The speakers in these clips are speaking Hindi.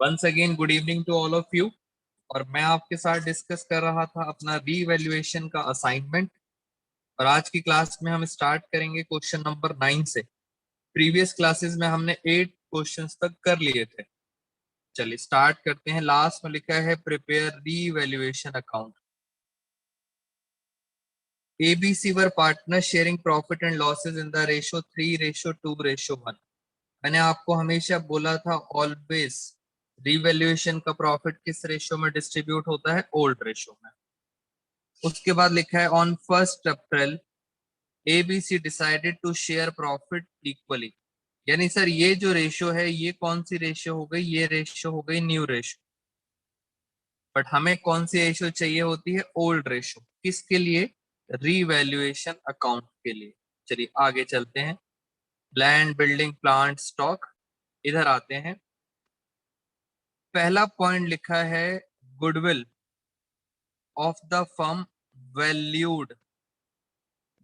Once again good evening to all of you. और मैं आपके साथ डिस्कस कर रहा था अपना रीवैल्यूएशन का असाइनमेंट। और आज की क्लास में हम स्टार्ट करेंगे क्वेश्चन नंबर 9 से। प्रीवियस क्लासेस में हमने 8 क्वेश्चंस तक कर लिए थे। चलिए स्टार्ट करते हैं। लास्ट में लिखा है prepare revaluation account. ABC were partner sharing profit and losses in the ratio 3:2:1। मैंने आपको हमेशा बोला था ऑलवेज रिवैल्यूएशन का प्रॉफिट किस रेशियो में डिस्ट्रीब्यूट होता है, ओल्ड रेशियो में। उसके बाद लिखा है on 1 April ABC decided to share profit equally. यानी सर ये जो रेशियो है ये कौन सी रेशियो हो गई, ये रेशियो हो गई न्यू रेशियो। बट हमें कौन सी रेशियो चाहिए होती है, ओल्ड रेशियो। किसके लिए, रीवैल्यूएशन अकाउंट के लिए। चलिए आगे चलते हैं। लैंड, बिल्डिंग, प्लांट, स्टॉक, इधर आते हैं। पहला पॉइंट लिखा है goodwill of the firm valued.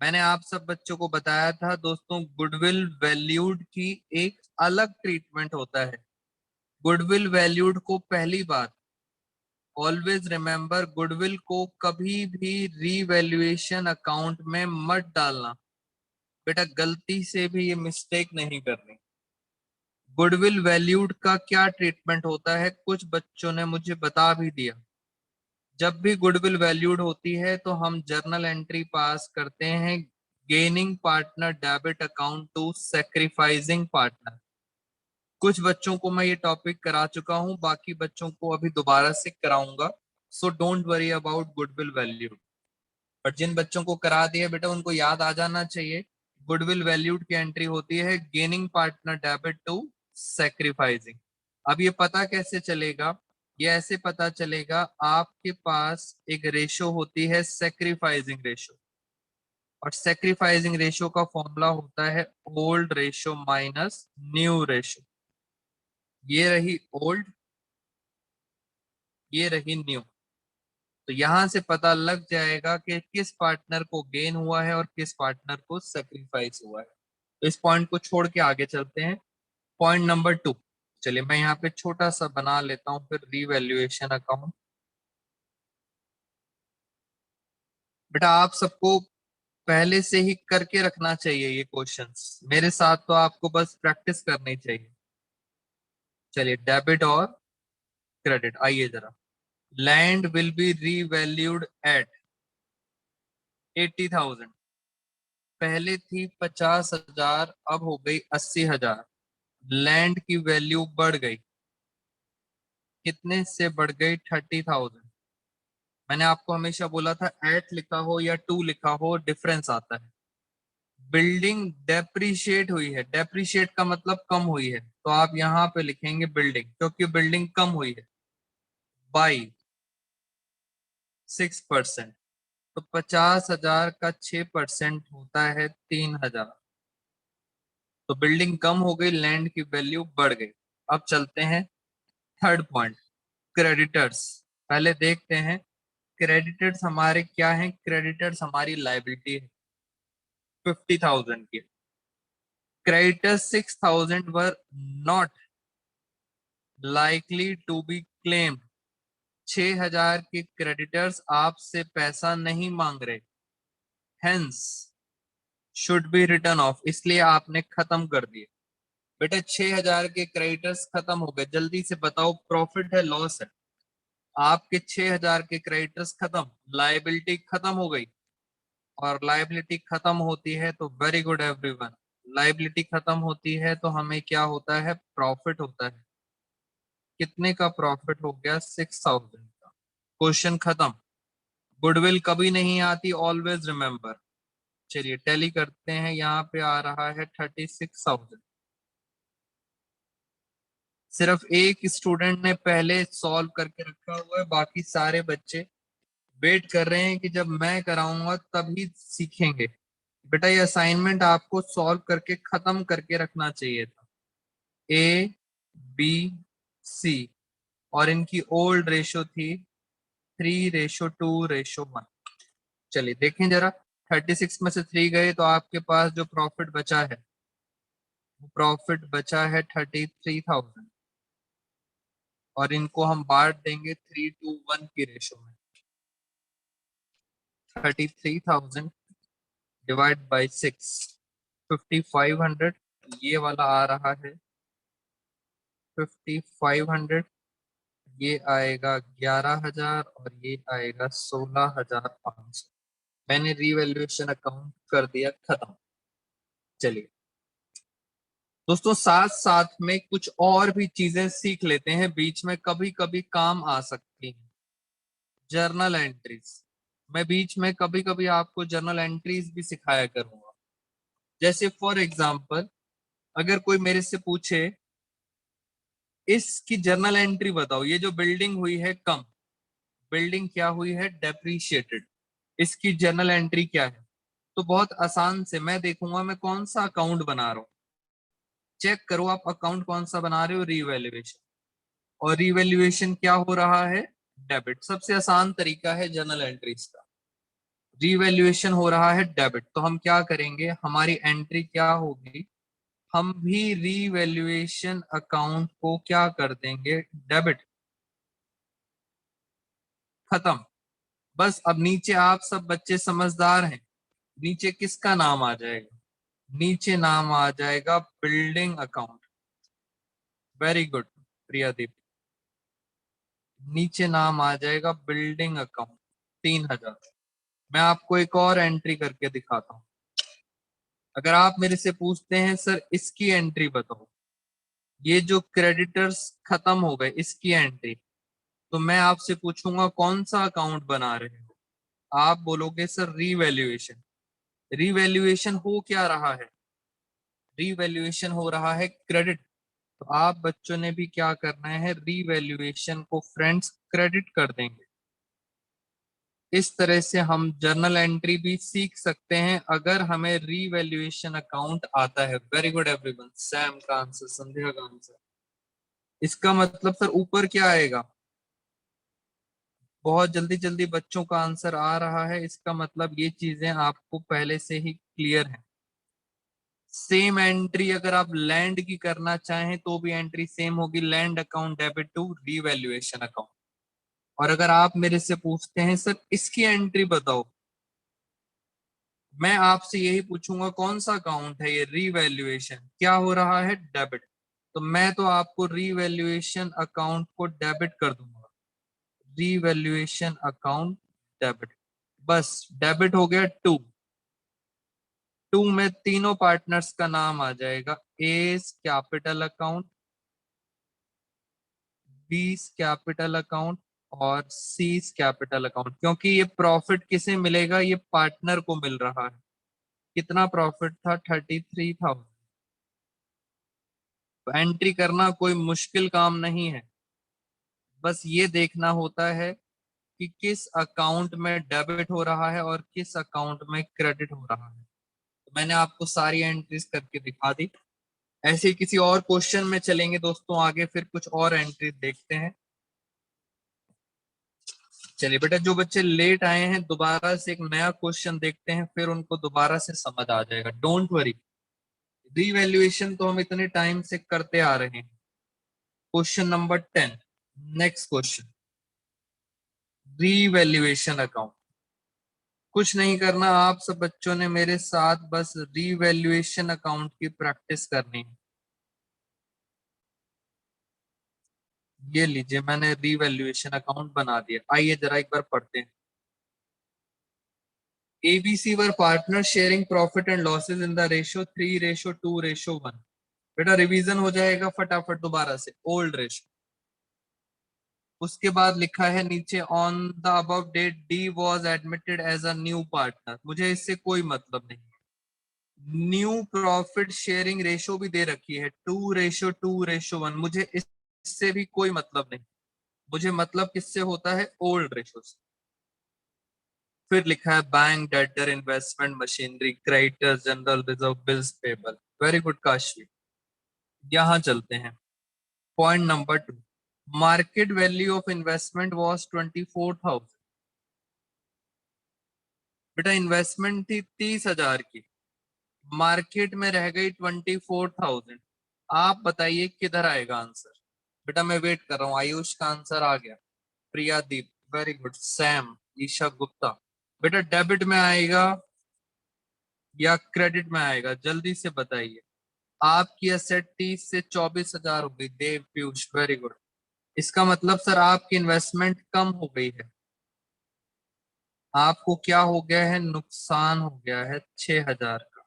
मैंने आप सब बच्चों को बताया था दोस्तों, गुडविल वैल्यूड की एक अलग ट्रीटमेंट होता है। गुडविल वैल्यूड को पहली बात, ऑलवेज रिमेंबर, गुडविल को कभी भी रीवैल्यूएशन अकाउंट में मत डालना बेटा, गलती से भी ये मिस्टेक नहीं करनी। गुडविल वैल्यूड का क्या ट्रीटमेंट होता है, कुछ बच्चों ने मुझे बता भी दिया। जब भी गुडविल वैल्यूड होती है तो हम जर्नल एंट्री पास करते हैं, gaining partner debit account to sacrificing partner. कुछ बच्चों को मैं ये टॉपिक करा चुका हूं, बाकी बच्चों को अभी दोबारा से कराऊंगा। So don't worry about goodwill valued. But जिन बच्चों को करा दिया बेटा उनको याद आ जाना चाहिए, गुडविल वैल्यूड की एंट्री होती है gaining partner debit to sacrificing. अब ये पता कैसे चलेगा, ये ऐसे पता चलेगा, आपके पास एक रेशो होती है सैक्रिफाइसिंग रेशो, और सैक्रिफाइसिंग रेशो का फॉर्मूला होता है old ratio minus new ratio. ये रही ओल्ड, ये रही न्यू। तो यहां से पता लग जाएगा कि किस पार्टनर को गेन हुआ है और किस पार्टनर को सेक्रीफाइस हुआ है। तो इस पॉइंट को छोड़ के आगे चलते हैं। पॉइंट नंबर 2, चलिए मैं यहाँ पे छोटा सा बना लेता हूँ फिर रीवैल्यूएशन अकाउंट। बेटा आप सबको पहले से ही करके रखना चाहिए ये क्वेश्चंस, मेरे साथ तो आपको बस प्रैक्टिस करनी चाहिए। चलिए डेबिट और क्रेडिट, आइए जरा। Land will be revalued at 80,000। पहले थी 50,000, अब हो गई 80,000। लैंड की वैल्यू बढ़ गई, कितने से बढ़ गई, 30,000। मैंने आपको हमेशा बोला था एट लिखा हो या टू लिखा हो डिफरेंस आता है। बिल्डिंग डेप्रिशिएट हुई है, डेप्रिशिएट का मतलब कम हुई है, तो आप यहाँ पे लिखेंगे बिल्डिंग, क्योंकि बिल्डिंग कम हुई है बाई 6%। तो 50,000 का 6% होता है 3,000। तो बिल्डिंग कम हो गई, लैंड की वैल्यू बढ़ गई। अब चलते हैं थर्ड पॉइंट, क्रेडिटर्स। पहले देखते हैं क्रेडिटर्स हमारे क्या हैं। क्रेडिटर्स हमारी लाइबिलिटी है 50,000 की। Creditors 6,000 were not likely to be claimed. 6,000 के क्रेडिटर्स आपसे पैसा नहीं मांग रहे, hence should be written off, इसलिए आपने खत्म कर दिए। बेटा 6,000 के क्रेडिटर्स खत्म हो गए, जल्दी से बताओ प्रॉफिट है लॉस है। आपके 6,000 के क्रेडिटर्स खत्म, लाइबिलिटी खत्म हो गई। और लाइबिलिटी खत्म होती है तो वेरी गुड एवरीवन, लाइबिलिटी खत्म होती है तो हमें क्या होता है, प्रॉफिट होता है। कितने का प्रॉफिट हो गया, 6,000 का। क्वेश्चन खत्म। गुडविल कभी नहीं आती, ऑलवेज रिमेंबर। चलिए टैली करते हैं, यहाँ पे आ रहा है 36,000। सिर्फ एक स्टूडेंट ने पहले सॉल्व करके रखा हुआ है, बाकी सारे बच्चे वेट कर रहे हैं कि जब मैं कराऊंगा तभी सीखेंगे। बेटा ये असाइनमेंट आपको सॉल्व करके खत्म करके रखना चाहिए था। ABC और इनकी ओल्ड रेशो थी 3:2:1। चलिए देखें जरा, 36 में से 3 गए तो आपके पास जो प्रॉफिट बचा है, वो प्रॉफिट बचा है 33,000। और इनको हम बांट देंगे 3:1 की रेशो में। 33,000 डिवाइड बाई 6, 5,500, ये वाला आ रहा है 5,500, ये आएगा 11,000 और ये आएगा 16,500। मैंने रीवैल्यूएशन अकाउंट कर दिया खत्म। चलिए दोस्तों, साथ साथ में कुछ और भी चीजें सीख लेते हैं, बीच में कभी कभी काम आ सकती हैं। जर्नल एंट्रीज, मैं बीच में कभी कभी आपको जर्नल एंट्रीज भी सिखाया करूंगा। जैसे फॉर एग्जांपल, अगर कोई मेरे से पूछे इसकी जर्नल एंट्री बताओ, ये जो बिल्डिंग हुई है कम, बिल्डिंग क्या हुई है डेप्रीशिएटेड, इसकी जर्नल एंट्री क्या है, तो बहुत आसान से मैं देखूंगा मैं कौन सा अकाउंट बना रहा हूं। चेक करो आप अकाउंट कौन सा बना रहे हो, रीवैल्यूएशन, और रीवैल्यूएशन क्या हो रहा है, डेबिट। सबसे आसान तरीका है जर्नल एंट्रीज का। रीवैल्यूएशन हो रहा है डेबिट, तो हम क्या करेंगे, हमारी एंट्री क्या होगी, हम भी रीवैल्यूएशन अकाउंट को क्या कर देंगे, डेबिट। खत्म। बस अब नीचे आप सब बच्चे समझदार हैं, नीचे किसका नाम आ जाएगा, नीचे नाम आ जाएगा building account. Very good Priyadeep, नीचे नाम आ जाएगा बिल्डिंग अकाउंट 3,000। मैं आपको एक और एंट्री करके दिखाता हूं। अगर आप मेरे से पूछते हैं सर इसकी एंट्री बताओ, ये जो क्रेडिटर्स खत्म हो गए इसकी एंट्री, तो मैं आपसे पूछूंगा कौन सा अकाउंट बना रहे हो, आप बोलोगे सर रीवैल्यूएशन। रीवैल्यूएशन हो क्या रहा है, रीवैल्यूएशन हो रहा है क्रेडिट। तो आप बच्चों ने भी क्या करना है, रीवैल्यूएशन को फ्रेंड्स क्रेडिट कर देंगे। इस तरह से हम जर्नल एंट्री भी सीख सकते हैं अगर हमें रीवैल्यूएशन अकाउंट आता है। वेरी गुड एवरीवन, सैम का आंसर, संध्या का आंसर। इसका मतलब सर ऊपर क्या आएगा, बहुत जल्दी जल्दी बच्चों का आंसर आ रहा है, इसका मतलब ये चीजें आपको पहले से ही क्लियर है। सेम एंट्री अगर आप लैंड की करना चाहें तो भी एंट्री सेम होगी, land account debit to revaluation account. और अगर आप मेरे से पूछते हैं सर इसकी एंट्री बताओ, मैं आपसे यही पूछूंगा कौन सा अकाउंट है ये, रीवैल्यूएशन क्या हो रहा है, डेबिट। तो मैं तो आपको रीवैल्यूएशन अकाउंट को डेबिट कर दूंगा, रीवैल्यूएशन अकाउंट डेबिट। बस डेबिट हो गया टू। टू में तीनों पार्टनर्स का नाम आ जाएगा, एस कैपिटल अकाउंट, बीस कैपिटल अकाउंट और सीज कैपिटल अकाउंट। क्योंकि ये प्रॉफिट किसे मिलेगा, ये पार्टनर को मिल रहा है। कितना प्रॉफिट था, 33,000। तो एंट्री करना कोई मुश्किल काम नहीं है, बस ये देखना होता है कि किस अकाउंट में डेबिट हो रहा है और किस अकाउंट में क्रेडिट हो रहा है। तो मैंने आपको सारी एंट्रीज करके दिखा दी। ऐसे ही किसी और क्वेश्चन में चलेंगे दोस्तों आगे, फिर कुछ और एंट्री देखते हैं। चलिए बेटा, जो बच्चे लेट आए हैं दोबारा से एक नया क्वेश्चन देखते हैं, फिर उनको दोबारा से समझ आ जाएगा, डोंट वरी। रीवैल्यूएशन तो हम इतने टाइम से करते आ रहे हैं। Question number 10, next question, revaluation account. कुछ नहीं करना, आप सब बच्चों ने मेरे साथ बस रीवैल्यूएशन अकाउंट की प्रैक्टिस करनी है। ये लीजिए, मैंने रीवैल्यूएशन अकाउंट बना दिया। आइए जरा एक बार पढ़ते हैं। ABC were partners sharing profit and losses in the ratio 3:2:1। बेटा रिवीजन हो जाएगा फटाफट दोबारा से, ओल्ड रेशो। उसके बाद लिखा है नीचे, on the above date D was admitted as a new partner. मुझे इससे कोई मतलब नहीं। न्यू प्रॉफिट शेयरिंग रेशो भी दे रखी है 2:2:1। मुझे इससे भी कोई मतलब नहीं, मुझे मतलब किससे होता है, ओल्ड रेशो से। फिर लिखा है bank debtor investment machinery creditors general reserve bills payable. Very good Kashi, यहां चलते हैं। Point number 2, market value of investment was 24,000। बेटा इन्वेस्टमेंट थी 30,000 की, मार्केट में रह गई 24,000। आप बताइए किधर आएगा आंसर। बेटा मैं वेट कर रहा हूँ। आयुष का आंसर आ गया। Priya Deep, very good. Sam, Isha Gupta. बेटा डेबिट में आएगा या क्रेडिट में आएगा, जल्दी से बताइए। आपकी एसेट 30 से 24 हजार हो गई। देव पीयूष, वेरी गुड। इसका मतलब सर आपकी इन्वेस्टमेंट कम हो गई है। आपको क्या हो गया है, नुकसान हो गया है 6 हजार का।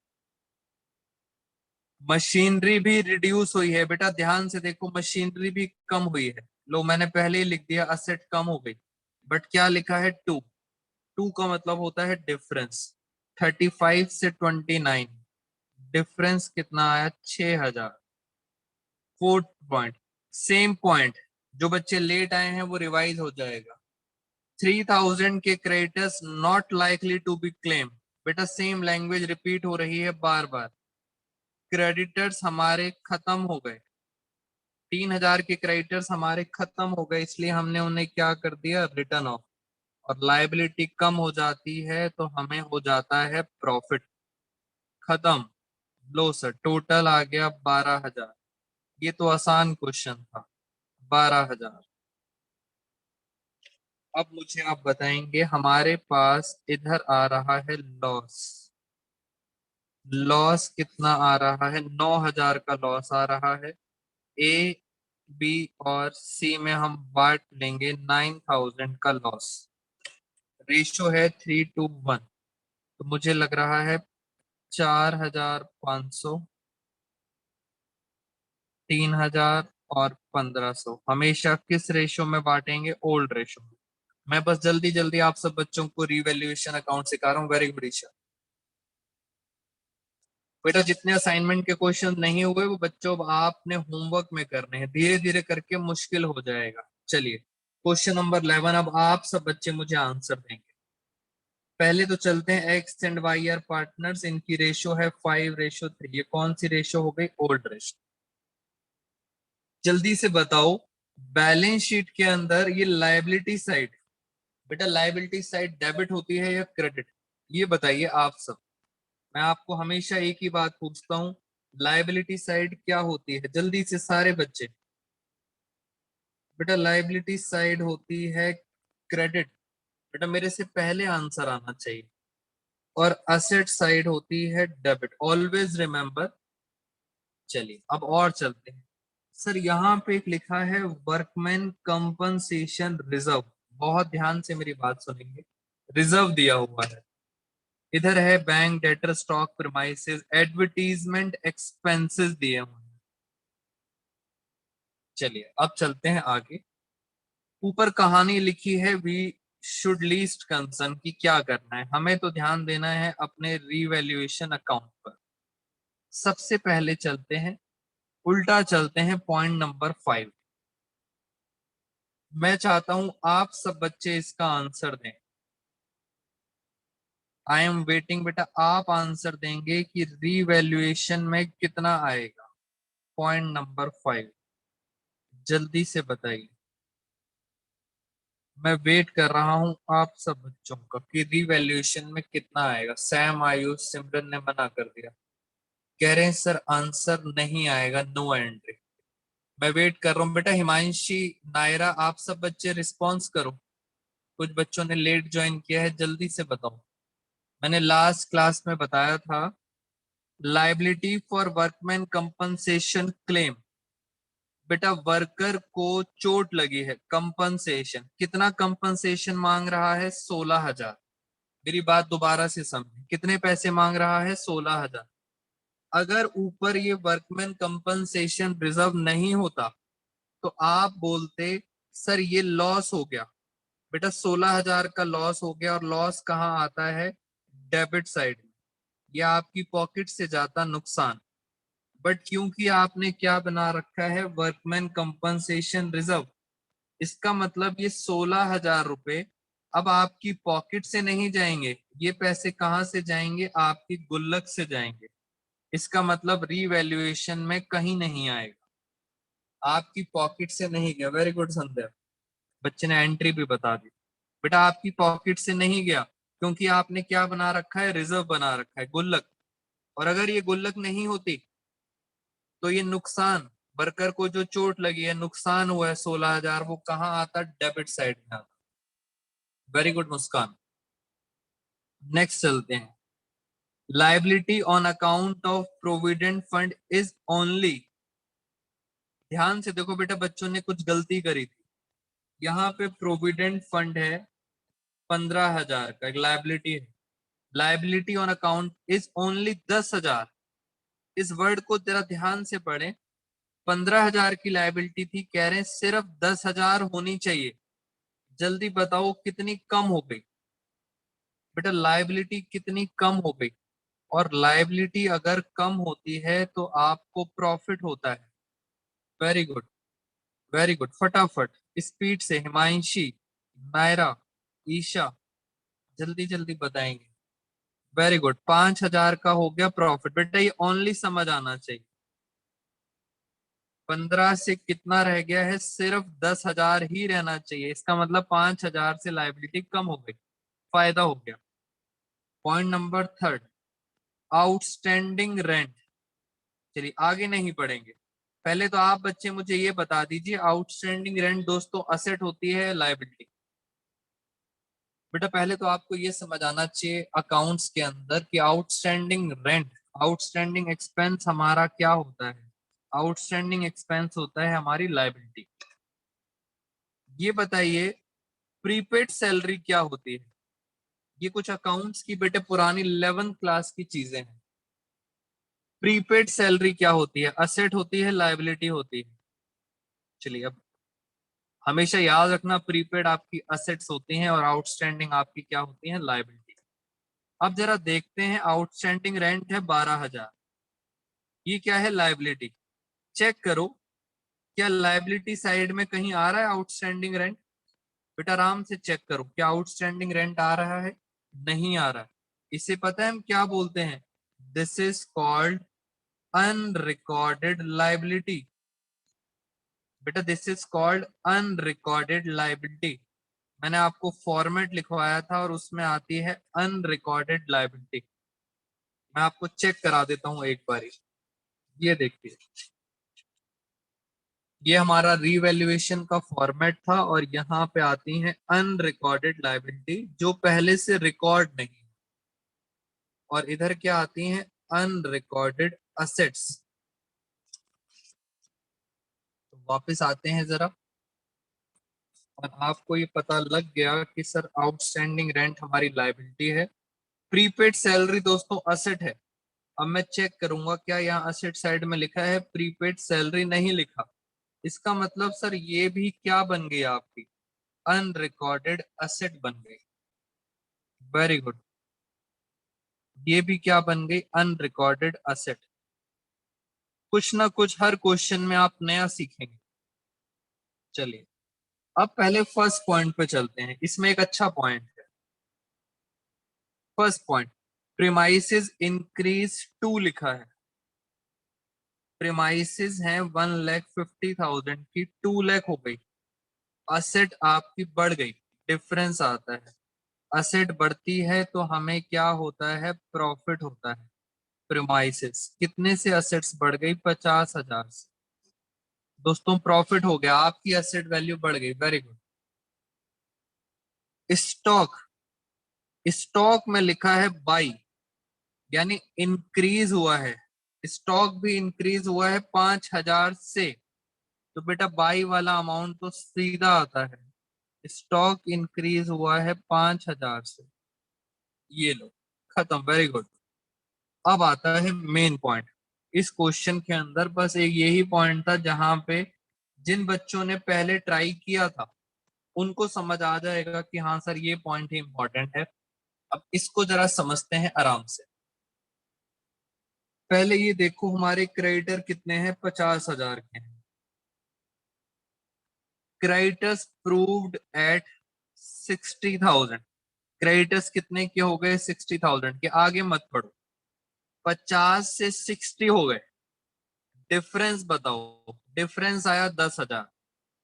मशीनरी भी रिड्यूस हुई है बेटा, ध्यान से देखो, मशीनरी भी कम हुई है। लो मैंने पहले ही लिख दिया असेट कम हो गई, बट क्या लिखा है, टू। टू का मतलब होता है डिफरेंस। 35 से 29, डिफरेंस कितना आया, 6 हजार। फोर्थ पॉइंट, सेम पॉइंट, जो बच्चे लेट आए हैं वो रिवाइज हो जाएगा। 3000 के creditors not likely to be claim. बेटा सेम लैंग्वेज रिपीट हो रही है बार बार। क्रेडिटर्स हमारे खत्म हो गए, 3000 के क्रेडिटर्स हमारे खत्म हो गए, इसलिए हमने उन्हें क्या कर दिया, रिटर्न ऑफ। और लाइबिलिटी कम हो जाती है तो हमें हो जाता है प्रॉफिट। खत्म। लो सर, टोटल आ गया 12 हजार। ये तो आसान क्वेश्चन था। 12 हजार। अब मुझे आप बताएंगे, हमारे पास इधर आ रहा है लॉस। लॉस कितना आ रहा है, 9 हजार का लॉस आ रहा है। ए, बी और सी में हम बांट लेंगे 9000 का लॉस। रेशो है 3:1। तो मुझे लग रहा है 4500, 3000 और 1500। हमेशा किस रेशो में बांटेंगे, ओल्ड रेशो में। मैं बस जल्दी जल्दी आप सब बच्चों को रिवैल्यूएशन अकाउंट सिखा रहा हूँ। Very good Isha. बेटा जितने असाइनमेंट के क्वेश्चन नहीं हुए वो बच्चों अब आपने होमवर्क में करने हैं, धीरे धीरे करके मुश्किल हो जाएगा। चलिए क्वेश्चन नंबर 11, अब आप सब बच्चे मुझे आंसर देंगे। पहले तो चलते हैं, X and Y are partners, इनकी रेशो है 5:3। ये कौन सी रेशो हो गई, ओल्ड रेशो। जल्दी से बताओ, बैलेंस शीट के अंदर ये लायबिलिटी साइड, बेटा लायबिलिटी साइड डेबिट होती है या क्रेडिट, ये बताइए आप सब। मैं आपको हमेशा एक ही बात पूछता हूँ, लायबिलिटी साइड क्या होती है, जल्दी से सारे बच्चे। बेटा लायबिलिटी साइड होती है क्रेडिट। बेटा मेरे से पहले आंसर आना चाहिए। और असेट साइड होती है डेबिट, ऑलवेज रिमेंबर। चलिए अब और चलते हैं। सर यहाँ पे एक लिखा है वर्कमैन कंपनसेशन रिजर्व। बहुत ध्यान से मेरी बात सुनेंगे। रिजर्व दिया हुआ है, इधर है bank debtor, stock premises, advertisement expenses दिए हुए हैं। चलिए अब चलते हैं आगे। ऊपर कहानी लिखी है वी शुड लीस्ट कंसर्न की, क्या करना है हमें, तो ध्यान देना है अपने रिवैल्यूएशन अकाउंट पर। सबसे पहले चलते हैं, उल्टा चलते हैं, पॉइंट नंबर 5। मैं चाहता हूं आप सब बच्चे इसका आंसर दें। I am waiting. बेटा आप आंसर देंगे कि रीवैल्यूएशन में कितना आएगा, पॉइंट नंबर 5। जल्दी से बताइए, मैं वेट कर रहा हूं आप सब बच्चों का कि रीवैल्यूएशन में कितना आएगा। सैम, आयुष, सिमरन ने मना कर दिया, कह रहे हैं सर आंसर नहीं आएगा, नो एंट्री। मैं वेट कर रहा हूँ बेटा। हिमांशी, नायरा, आप सब बच्चे रिस्पॉन्स करो। कुछ बच्चों ने लेट ज्वाइन किया है, जल्दी से बताओ। मैंने लास्ट क्लास में बताया था, liability for workman compensation claim. बेटा वर्कर को चोट लगी है, कंपनसेशन, कितना कंपनसेशन मांग रहा है, 16 हजार। मेरी बात दोबारा से समझे, कितने पैसे मांग रहा है, 16 हजार। अगर ऊपर ये वर्कमैन कंपनसेशन रिजर्व नहीं होता तो आप बोलते सर ये लॉस हो गया। बेटा 16 हजार का लॉस हो गया, और लॉस कहाँ आता है, डेबिट साइड में। यह आपकी पॉकेट से जाता नुकसान। बट क्योंकि आपने क्या बना रखा है, वर्कमैन कंपनसेशन रिजर्व, इसका मतलब ये 16 हजार रुपए अब आपकी पॉकेट से नहीं जाएंगे। ये पैसे कहाँ से जाएंगे, आपकी गुल्लक से जाएंगे। इसका मतलब रीवैल्यूएशन में कहीं नहीं आएगा, आपकी पॉकेट से नहीं गया। वेरी गुड संदेह, बच्चे ने एंट्री भी बता दी। बेटा आपकी पॉकेट से नहीं गया, क्योंकि आपने क्या बना रखा है, रिजर्व बना रखा है, गुल्लक। और अगर ये गुल्लक नहीं होती तो ये नुकसान, वर्कर को जो चोट लगी है, नुकसान हुआ है 16,000, वो कहाँ आता? डेबिट साइड में आता। वेरी गुड मुस्कान। नेक्स्ट चलते हैं। Liability on account of provident fund is only. ध्यान से देखो बेटा, बच्चों ने कुछ गलती करी थी। यहाँ पे प्रोविडेंट फंड है 15,000 का, एक लाइबिलिटी है। Liability on account is only 10,000। इस वर्ड को जरा ध्यान से पढ़े। 15,000 की लाइबिलिटी थी, कह रहे हैं सिर्फ 10,000 होनी चाहिए। जल्दी बताओ कितनी कम हो गई बेटा? लाइबिलिटी कितनी कम हो गई? और लाइबिलिटी अगर कम होती है तो आपको प्रॉफिट होता है। Very good, very good. फटाफट स्पीड से हिमांशी, नायरा, ईशा, जल्दी जल्दी बताएंगे। Very good. 5,000 का हो गया प्रॉफिट। बेटा ये ओनली समझ आना चाहिए। 15 से कितना रह गया है? सिर्फ 10,000 ही रहना चाहिए। इसका मतलब 5,000 से लाइबिलिटी कम हो गई, फायदा हो गया। Point number third, outstanding rent. चलिए आगे नहीं पढ़ेंगे। पहले तो आप बच्चे मुझे ये बता दीजिए, आउटस्टैंडिंग रेंट दोस्तों असेट होती है लाइबिलिटी? बेटा पहले तो आपको ये समझ आना चाहिए अकाउंट्स के अंदर कि आउटस्टैंडिंग रेंट, आउटस्टैंडिंग एक्सपेंस हमारा क्या होता है? आउटस्टैंडिंग एक्सपेंस होता है हमारी लाइबिलिटी। ये बताइए प्रीपेड सैलरी क्या होती है? ये कुछ अकाउंट्स की बेटे पुरानी 11th क्लास की चीजें हैं। प्रीपेड सैलरी क्या होती है? असेट होती है, लाइबिलिटी होती है? चलिए अब हमेशा याद रखना, प्रीपेड आपकी असेट्स होती हैं और आउटस्टैंडिंग आपकी क्या होती है? लाइबिलिटी। अब जरा देखते हैं, आउटस्टैंडिंग रेंट है 12,000, ये क्या है? लाइबिलिटी। चेक करो क्या लाइबिलिटी साइड में कहीं आ रहा है आउटस्टैंडिंग रेंट? बेटा आराम से चेक करो, क्या आउटस्टैंडिंग रेंट आ रहा है? नहीं आ रहा है। इसे पता है हम क्या बोलते हैं? This is called unrecorded liability. बेटा this is called unrecorded liability. मैंने आपको फॉर्मेट लिखवाया था और उसमें आती है अनरिकॉर्डेड लाइबिलिटी। मैं आपको चेक करा देता हूं एक बारी। ये देखिए, ये हमारा रीवैल्यूएशन का फॉर्मेट था और यहाँ पे आती है अनरिकॉर्डेड लाइबिलिटी जो पहले से रिकॉर्ड नहीं। और इधर क्या आती हैं? Unrecorded assets. तो वापस आते हैं जरा, और आपको ये पता लग गया कि सर आउटस्टैंडिंग रेंट हमारी लाइबिलिटी है। प्रीपेड सैलरी दोस्तों असेट है। अब मैं चेक करूंगा क्या यहाँ असेट साइड में लिखा है? प्रीपेड सैलरी नहीं लिखा। इसका मतलब सर ये भी क्या बन गई आपकी? अनरिकॉर्डेड असेट बन गई। Very good. ये भी क्या बन गई? Unrecorded asset. कुछ ना कुछ हर क्वेश्चन में आप नया सीखेंगे। चलिए अब पहले फर्स्ट पॉइंट पे चलते हैं। इसमें एक अच्छा पॉइंट है। First point, premises increase to लिखा है। प्रीमाइसेस है 1,50,000 की, 2 लाख हो गई। असेट आपकी बढ़ गई, डिफरेंस आता है। असेट बढ़ती है तो हमें क्या होता है? प्रॉफिट होता है। प्रीमाइसेस कितने से असेट्स बढ़ गई? 50,000 से। दोस्तों प्रॉफिट हो गया, आपकी एसेट वैल्यू बढ़ गई। Very good. स्टॉक, स्टॉक में लिखा है बाई, यानी इंक्रीज हुआ है। स्टॉक भी इंक्रीज हुआ है 5,000 से। तो बेटा बाई वाला अमाउंट तो सीधा आता है। स्टॉक इंक्रीज हुआ है 5,000 से। ये लो, खत्म। Very good. अब आता है मेन पॉइंट। इस क्वेश्चन के अंदर बस एक यही पॉइंट था जहां पे जिन बच्चों ने पहले ट्राई किया था उनको समझ आ जाएगा कि हाँ सर ये पॉइंट ही इंपॉर्टेंट है। अब इसको जरा समझते हैं आराम से। पहले ये देखो हमारे क्रेडिटर कितने हैं? 50,000 के हैं। Creditors proved eight 60,000। क्रेडिटर्स कितने के हो गए? 60,000 के। आगे मत पढ़ो। 50 से 60 हो गए। डिफरेंस बताओ। डिफरेंस आया 10,000।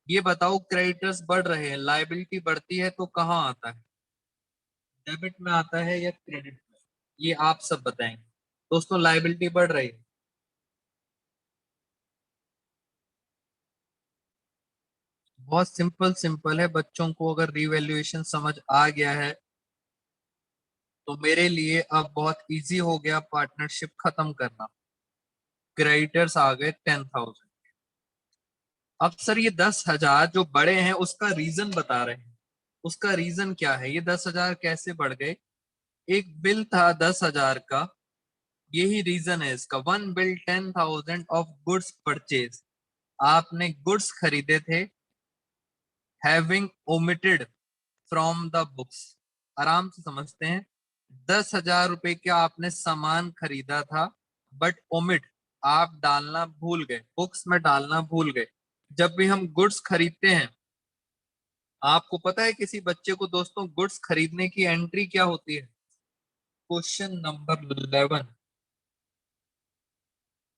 ये बताओ क्रेडिटर्स बढ़ रहे हैं, लाइबिलिटी बढ़ती है तो कहाँ आता है? डेबिट में आता है या क्रेडिट में? ये आप सब बताएंगे। दोस्तों लाइबिलिटी बढ़ रही है। बहुत सिंपल सिंपल है, बच्चों को अगर रीवैल्यूएशन समझ आ गया है तो मेरे लिए अब बहुत इजी हो गया पार्टनरशिप खत्म करना। क्रेडिटर्स आ गए 10,000। अब सर ये 10,000 जो बड़े हैं उसका रीजन बता रहे हैं, उसका रीजन क्या है, ये 10,000 कैसे बढ़ गए। एक बिल था 10,000 का, यही रीजन है इसका। One bill 10,000 of goods purchase, आपने गुड्स खरीदे थे, having omitted from the books. आराम से समझते हैं, 10,000 रुपए का आपने सामान खरीदा था, बट ओमिट, आप डालना भूल गए, बुक्स में डालना भूल गए। जब भी हम गुड्स खरीदते हैं, आपको पता है किसी बच्चे को दोस्तों गुड्स खरीदने की एंट्री क्या होती है? Question number 11,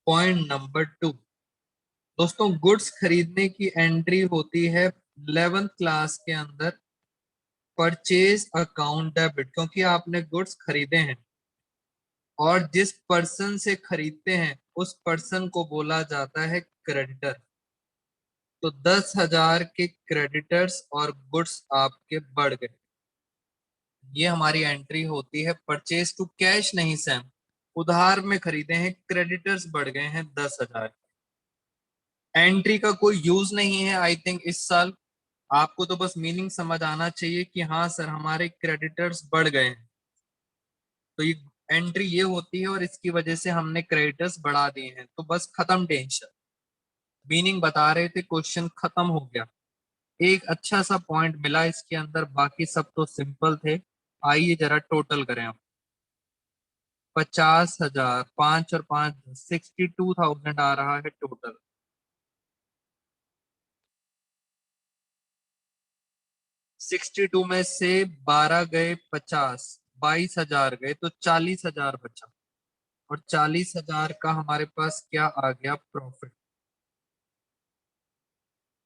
point number 2। दोस्तों गुड्स खरीदने की एंट्री होती है 11th क्लास के अंदर, परचेज अकाउंट डेबिट, क्योंकि आपने गुड्स खरीदे हैं और जिस पर्सन से खरीदते हैं उस पर्सन को बोला जाता है क्रेडिटर। तो 10,000 के क्रेडिटर्स और गुड्स आपके बढ़ गए, ये हमारी एंट्री होती है। परचेज टू कैश नहीं सैम, उधार में खरीदे हैं, क्रेडिटर्स बढ़ गए हैं 10,000। एंट्री का कोई यूज नहीं है आई थिंक इस साल, आपको तो बस मीनिंग समझ आना चाहिए कि हाँ सर हमारे क्रेडिटर्स बढ़ गए हैं, तो ये एंट्री ये होती है और इसकी वजह से हमने क्रेडिटर्स बढ़ा दिए हैं। तो बस खत्म टेंशन, मीनिंग बता रहे थे, क्वेश्चन खत्म हो गया। एक अच्छा सा पॉइंट मिला इसके अंदर, बाकी सब तो सिंपल थे। आइए जरा टोटल करें हम। 50,000, 5 और 5 62,000 आ रहा है टोटल। 62 में से 12 गए 50, 22,000 गए तो 40,000 बचा। और 40,000 का हमारे पास क्या आ गया? प्रॉफिट।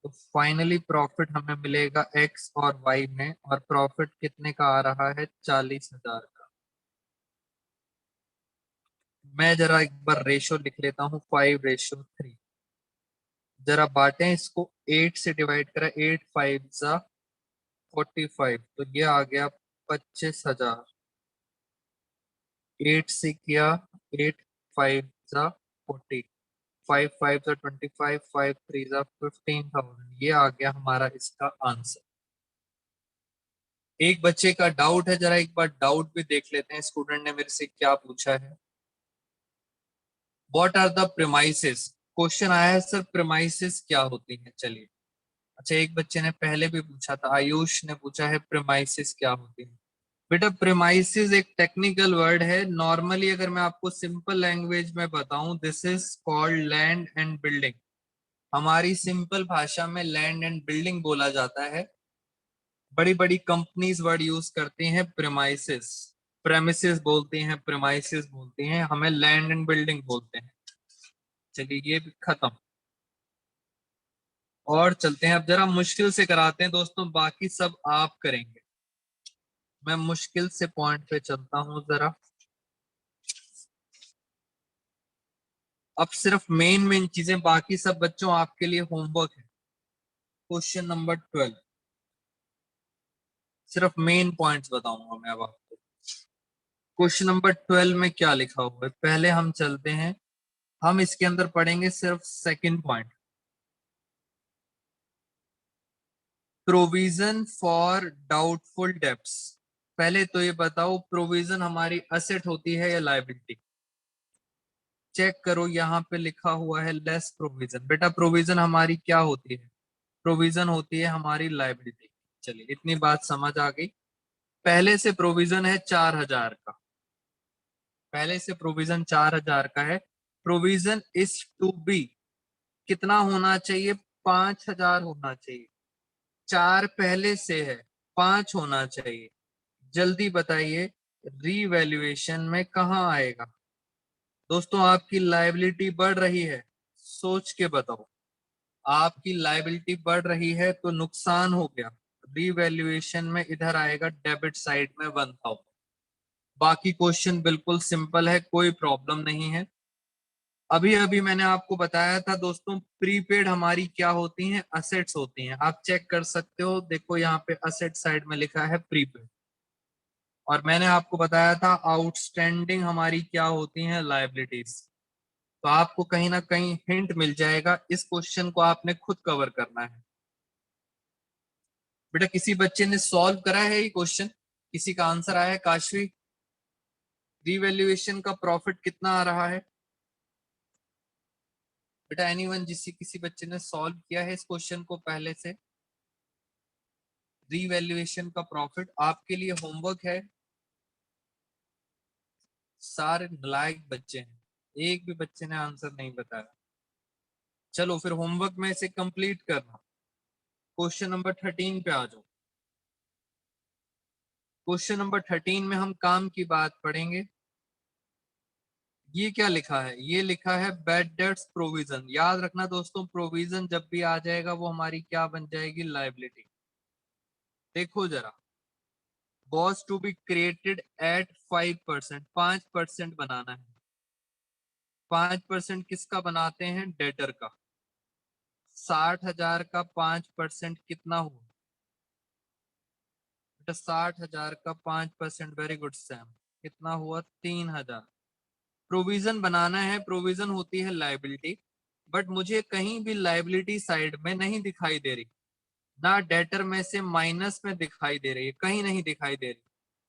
तो फाइनली प्रॉफिट हमें मिलेगा एक्स और वाई में, और प्रॉफिट कितने का आ रहा है? 40,000 का। मैं जरा एक बार रेशो लिख लेता हूँ, 5:3। जरा बांटें इसको, 8 से डिवाइड करा, 8 5 जा 45, तो ये आ गया 25,000। 8 से किया, 8 5 जा 40, 5 5 जा 25, 5 3 जा 15,000। ये आ गया हमारा इसका आंसर। एक बच्चे का डाउट है, जरा एक बार डाउट भी देख लेते हैं, स्टूडेंट ने मेरे से क्या पूछा है। What are the premises, question आया है सर प्रेमाइसेस क्या होती है। चलिए, अच्छा एक बच्चे ने पहले भी पूछा था, आयुष ने पूछा है प्रेमाइसेस क्या होती है। बेटा प्रेमाइसेस एक टेक्निकल वर्ड है, नॉर्मली अगर मैं आपको सिंपल लैंग्वेज में बताऊं, this is called land and building. हमारी सिंपल भाषा में लैंड एंड बिल्डिंग बोला जाता है। बड़ी बड़ी कंपनीज वर्ड यूज करती हैं प्रेमाइसेस, प्रेमिसेस बोलती हैं, प्रेमाइसेस बोलती हैं, हमें लैंड एंड बिल्डिंग बोलते हैं। चलिए ये भी खत्म, और चलते हैं अब जरा मुश्किल से कराते हैं दोस्तों, बाकी सब आप करेंगे। मैं मुश्किल से पॉइंट पे चलता हूं जरा। अब सिर्फ मेन मेन चीजें, बाकी सब बच्चों आपके लिए होमवर्क है। क्वेश्चन नंबर 12, सिर्फ मेन पॉइंट्स बताऊंगा मैं अब आपको। क्वेश्चन नंबर 12 में क्या लिखा हुआ है, पहले हम चलते हैं, हम इसके अंदर पढ़ेंगे सिर्फ second point, provision for doubtful debts. पहले तो ये बताओ, प्रोविजन हमारी असेट होती है या लायबिलिटी? चेक करो, यहाँ पे लिखा हुआ है लेस प्रोविजन। बेटा प्रोविजन हमारी क्या होती है? प्रोविजन होती है हमारी लायबिलिटी। चलिए इतनी बात समझ आ गई। पहले से प्रोविजन है 4,000 का, पहले से प्रोविजन 4,000 का है। प्रोविजन इज टू बी कितना होना चाहिए? 5,000 होना चाहिए। 4 पहले से है, 5 होना चाहिए। जल्दी बताइए, रीवैल्यूएशन में कहाँ आएगा? दोस्तों आपकी लायबिलिटी बढ़ रही है, सोच के बताओ। आपकी लायबिलिटी बढ़ रही है तो नुकसान हो गया, रीवैल्यूएशन में इधर आएगा डेबिट साइड में 1,000। बाकी क्वेश्चन बिल्कुल सिंपल है, कोई प्रॉब्लम नहीं है। अभी अभी मैंने आपको बताया था दोस्तों, प्रीपेड हमारी क्या होती हैं, असेट्स होती हैं। आप चेक कर सकते हो, देखो यहाँ पे असेट साइड में लिखा है प्रीपेड। और मैंने आपको बताया था आउटस्टैंडिंग हमारी क्या होती हैं, लायबिलिटीज। तो आपको कहीं ना कहीं हिंट मिल जाएगा, इस क्वेश्चन को आपने खुद कवर करना है। बेटा किसी बच्चे ने सॉल्व करा है ये क्वेश्चन, किसी का आंसर आया है? काशवी, रीवैल्यूएशन का प्रॉफिट कितना आ रहा है? बेटा एनीवन, किसी बच्चे ने सॉल्व किया है इस क्वेश्चन को पहले से? रीवैल्यूएशन का प्रॉफिट आपके लिए होमवर्क है। सारे नालायक बच्चे हैं, एक भी बच्चे ने आंसर नहीं बताया। चलो फिर होमवर्क में इसे कंप्लीट करना। क्वेश्चन नंबर 13 पे आ जाओ। क्वेश्चन नंबर 13 में हम काम की बात पढ़ेंगे। ये क्या लिखा है? ये लिखा है बैड डेट्स प्रोविजन। याद रखना दोस्तों, प्रोविजन जब भी आ जाएगा वो हमारी क्या बन जाएगी, लायबिलिटी। देखो जरा, was to be created at 5%, 5% बनाना है। 5% किसका बनाते हैं, डेटर का। 60,000 का 5% कितना हुआ बेटा? 60,000 का 5%, वेरी गुड सैम, कितना हुआ? 3,000। प्रोविजन बनाना है, प्रोविजन होती है लायबिलिटी, बट मुझे कहीं भी लायबिलिटी साइड में नहीं दिखाई दे रही, ना डेटर में से माइनस में दिखाई दे रही है, कहीं नहीं दिखाई दे रही।